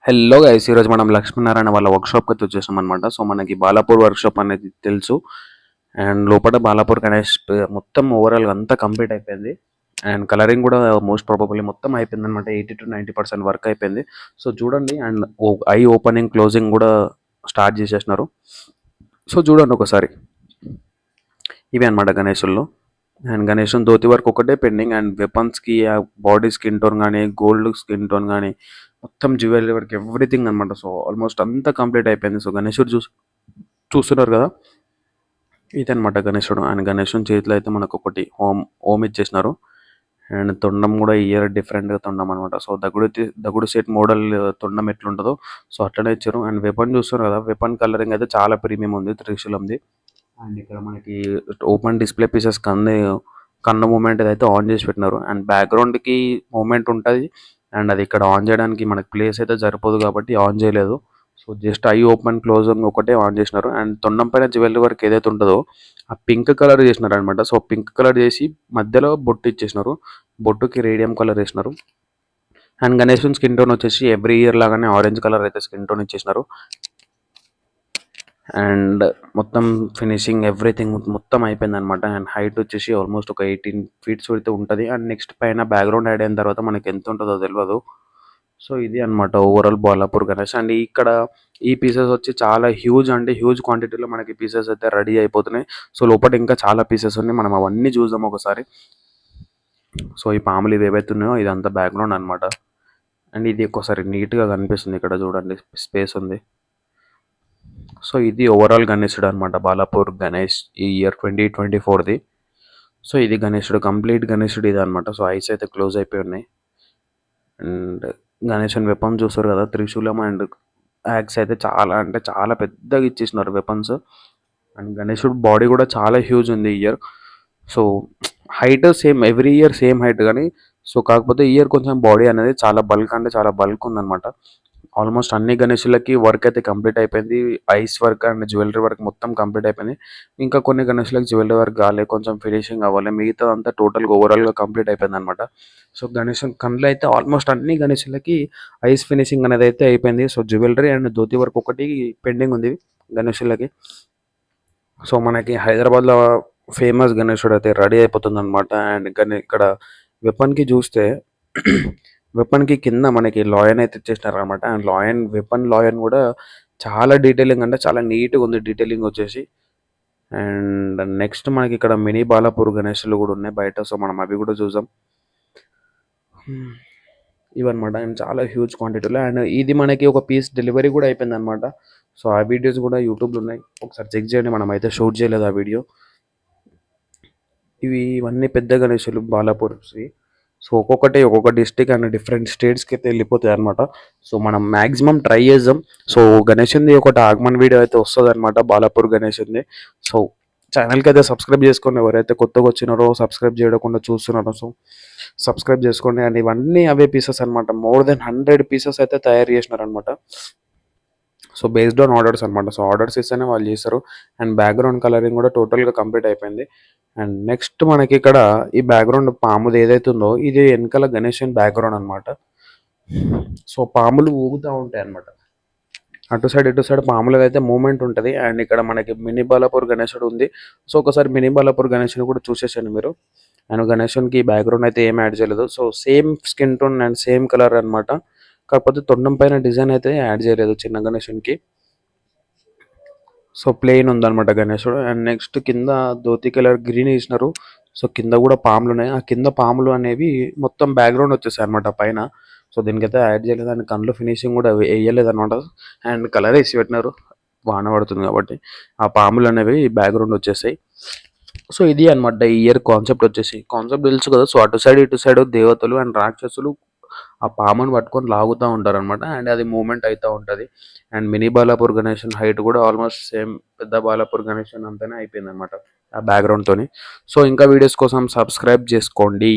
Hello guys, ఈరోజు మనం లక్ష్మీనారాయణ వాళ్ళ వర్క్షాప్కి అయితే వచ్చేసాం అనమాట. సో మనకి బాలాపూర్ వర్క్షాప్ అనేది తెలుసు. అండ్ లోపల బాలాపూర్ గణేష్ మొత్తం ఓవరాల్గా అంతా కంప్లీట్ అయిపోయింది. అండ్ కలరింగ్ కూడా మోస్ట్ ప్రాబబుల్లీ మొత్తం అయిపోయింది అనమాట. 80 to 90% వర్క్ అయిపోయింది. సో చూడండి, అండ్ ఐ ఓపెనింగ్ క్లోజింగ్ కూడా స్టార్ట్ చేసేసినారు. సో చూడండి ఒకసారి, ఇవి అనమాట గణేశుల్లో. అండ్ గణేశన్ ధోతి వర్క్ ఒకటే పెండింగ్. అండ్ వెపన్స్కి బాడీ స్కిన్ టోన్ కానీ, గోల్డ్ స్కిన్ టోన్ కానీ, మొత్తం జ్యువెలరీ వర్క్ ఎవ్రీథింగ్ అనమాట. సో ఆల్మోస్ట్ అంతా కంప్లీట్ అయిపోయింది. సో గణేశుడు చూస్తున్నారు కదా, ఇదనమాట గణేశుడు. అండ్ గణేశుని చేతిలో అయితే మనకు ఒకటి హోమ్ ఇచ్చేసినారు. అండ్ తొండం కూడా ఇయర్ డిఫరెంట్గా తొండం అనమాట. సో దగుడు సెట్ మోడల్ తొండం ఎట్లుంటుందో సో అట్లనే ఇచ్చారు. అండ్ వెపన్ చూస్తున్నారు కదా, వెపన్ కలరింగ్ అయితే చాలా ప్రీమియం ఉంది, త్రిశూలంది. అండ్ ఇక్కడ మనకి ఓపెన్ డిస్ప్లే పీసెస్ కన్ను మూమెంట్ అయితే ఆన్ చేసి పెట్టినారు. అండ్ బ్యాక్గ్రౌండ్కి మూమెంట్ ఉంటుంది. అండ్ అది ఇక్కడ ఆన్ చేయడానికి మనకి ప్లేస్ అయితే సరిపోదు కాబట్టి ఆన్ చేయలేదు. So just I open closing ఒకటే ఆన్ చేసినారు. అండ్ తొండం పైన జ్యువెలరీ వర్క్ ఏదైతే ఉంటుందో ఆ పింక్ కలర్ చేసినారు అనమాట. సో పింక్ కలర్ చేసి మధ్యలో బొట్టు ఇచ్చేసినారు. బొట్టుకి రేడియం కలర్ వేసినారు. అండ్ గణేష్ స్కిన్ టోన్ వచ్చేసి ఎవ్రీ ఇయర్ లాగానే ఆరెంజ్ కలర్ అయితే స్కిన్ టోన్ ఇచ్చేసినారు. అండ్ మొత్తం ఫినిషింగ్ ఎవ్రీథింగ్ మొత్తం అయిపోయింది అనమాట. అండ్ హైట్ వచ్చేసి ఆల్మోస్ట్ ఒక 18 feet అయితే ఉంటుంది. అండ్ నెక్స్ట్ పైన బ్యాక్గ్రౌండ్ యాడ్ అయిన తర్వాత మనకి ఎంత ఉంటుందో తెలియదు. సో ఇది అనమాట ఓవరాల్ బాలాపూర్ గణేష్. అండ్ ఇక్కడ ఈ పీసెస్ వచ్చి చాలా హ్యూజ్, అంటే హ్యూజ్ క్వాంటిటీలో మనకి పీసెస్ అయితే రెడీ అయిపోతున్నాయి. సో లోపల ఇంకా చాలా పీసెస్ ఉన్నాయి, మనం అవన్నీ చూద్దాం ఒకసారి. సో ఈ పాములు ఇవి ఏవైతే ఉన్నాయో ఇదంతా బ్యాక్గ్రౌండ్ అనమాట. అండ్ ఇది ఒకసారి నీట్గా కనిపిస్తుంది, ఇక్కడ చూడండి స్పేస్ ఉంది. సో ఇది ఓవరాల్ గణేశుడు అనమాట, బాలాపూర్ గణేష్ ఈ ఇయర్ 2024ది. సో ఇది గణేశుడు, కంప్లీట్ గణేశుడు ఇది అనమాట. సో ఐస్ అయితే క్లోజ్ అయిపోయి ఉన్నాయి. అండ్ గణేశుని వెపన్స్ చూస్తారు కదా, త్రిశూలం అండ్ యాక్స్ అయితే చాలా అంటే చాలా పెద్దగా ఇచ్చేసినారు వెపన్స్. అండ్ గణేశుడు బాడీ కూడా చాలా హ్యూజ్ ఉంది ఈ year. So height same, every year same height కానీ సో కాకపోతే ఈ ఇయర్ కొంచెం బాడీ అనేది చాలా బల్క్, అంటే చాలా బల్క్ ఉందన్నమాట. ఆల్మోస్ట్ అన్ని గణేషులకి వర్క్ అయితే కంప్లీట్ అయిపోయింది. Ice work and jewellery work మొత్తం కంప్లీట్ అయిపోయింది. ఇంకా కొన్ని గణేషులకు జ్యువెలరీ వర్క్ కాలే, కొంచెం ఫినిషింగ్ అవ్వాలి. మిగతా అంతా టోటల్గా ఓవరాల్గా కంప్లీట్ అయిపోయింది అనమాట. సో గణేష్ కళ్ళు అయితే ఆల్మోస్ట్ అన్ని గణేషులకి ఐస్ ఫినిషింగ్ అనేది అయితే అయిపోయింది. So jewellery and dhoti work ఒకటి పెండింగ్ ఉంది గణేషులకి. సో మనకి హైదరాబాద్లో ఫేమస్ గణేశుడు అయితే రెడీ అయిపోతుంది అనమాట. అండ్ ఇక్కడ వెపన్కి చూస్తే వెపన్కి కింద మనకి లాయన్ అయితే ఇచ్చేసినారు అనమాట. అండ్ లాయన్ కూడా చాలా డీటెయిలింగ్, అంటే చాలా నీట్గా ఉంది డీటెయిలింగ్ వచ్చేసి. అండ్ నెక్స్ట్ మనకి ఇక్కడ మినీ బాలాపూర్ గణేశులు కూడా ఉన్నాయి బయట. సో మనం అవి కూడా చూద్దాం. ఇవన్నమాట. అండ్ చాలా హ్యూజ్ క్వాంటిటీలో. అండ్ ఇది మనకి ఒక పీస్ డెలివరీ కూడా అయిపోయింది అనమాట. సో ఆ వీడియోస్ కూడా యూట్యూబ్లో ఉన్నాయి, ఒకసారి చెక్ చేయండి. మనం అయితే షూట్ చేయలేదు ఆ వీడియో. ఇవన్నీ పెద్ద గణేశులు బాలాపూర్స్వి. సో ఒక్కొక్క డిస్టిక్ అండ్ డిఫరెంట్ స్టేట్స్కి అయితే వెళ్ళిపోతాయి అనమాట. సో మనం మ్యాక్సిమం ట్రై చేద్దాం. సో గణేశుంది ఒకటి ఆగమన్ వీడియో అయితే వస్తుంది అనమాట, బాలాపూర్ గణేశుంది. సో ఛానల్కి అయితే సబ్స్క్రైబ్ చేసుకోండి, ఎవరైతే కొత్తగా వచ్చినారో సబ్స్క్రైబ్ చేయకుండా చూస్తున్నారో సో సబ్స్క్రైబ్ చేసుకోండి. అండ్ ఇవన్నీ అవే పీసెస్ అనమాట, మోర్ దెన్ 100 పీసెస్ అయితే తయారు చేసినారనమాట. సో బేస్డ్ ఆన్ ఆర్డర్స్ అనమాట. సో ఆర్డర్స్ ఇస్తేనే వాళ్ళు చేస్తారు. అండ్ బ్యాక్గ్రౌండ్ కలరింగ్ కూడా టోటల్గా కంప్లీట్ అయిపోయింది. అండ్ నెక్స్ట్ మనకి ఇక్కడ ఈ బ్యాక్గ్రౌండ్ పాముది ఏదైతే ఉందో ఇది వెనకాల గణేషన్ బ్యాక్గ్రౌండ్ అనమాట. సో పాములు ఊగుతూ ఉంటాయి అనమాట, అటు సైడ్ ఇటు సైడ్ పాములది అయితే మూమెంట్ ఉంటుంది. అండ్ ఇక్కడ మనకి మినీ బాలాపూర్ గణేశుడు ఉంది. సో ఒకసారి మినీ బాలాపూర్ గణేశుని కూడా చూసేసాను మీరు. అండ్ గణేశునికి బ్యాక్గ్రౌండ్ అయితే ఏం యాడ్ చేయలేదు. So same skin tone and same colour అనమాట. కాకపోతే తొండం పైన డిజైన్ అయితే యాడ్ చేయలేదు చిన్న గణేశునికి. సో ప్లెయిన్ ఉందన్నమాట గణేశుడు. అండ్ నెక్స్ట్ కింద ధోతి కలర్ గ్రీన్ వేసినారు. సో కింద కూడా పాములు ఉన్నాయి. ఆ కింద పాములు అనేవి మొత్తం బ్యాక్గ్రౌండ్ వచ్చేసాయి అనమాట పైన. సో దీనికైతే యాడ్ చేయలేదు. అండ్ కళ్ళు ఫినిషింగ్ కూడా వేయలేదు అనమాట. అండ్ కలర్ వేసి పెట్టినారు, వాన పడుతుంది కాబట్టి. ఆ పాములు అనేవి బ్యాక్గ్రౌండ్ వచ్చేసాయి. సో ఇది అనమాట ఈ ఇయర్ కాన్సెప్ట్ వచ్చేసి. కాన్సెప్ట్ తెలుసు కదా. సో అటు సైడ్ ఇటు సైడ్ దేవతలు అండ్ రాక్షసులు ఆ పామును పట్టుకొని లాగుతూ ఉంటారు అనమాట. అండ్ అది మూమెంట్ అవుతూ ఉంటుంది. And mini Balapur Ganesan height కూడా ఆల్మోస్ట్ సేమ్ పెద్ద బాలాపూర్ గణేశన్ అంతానే అయిపోయింది అనమాట ఆ బ్యాక్గ్రౌండ్తోని. సో ఇంకా వీడియోస్ కోసం సబ్స్క్రైబ్ చేసుకోండి.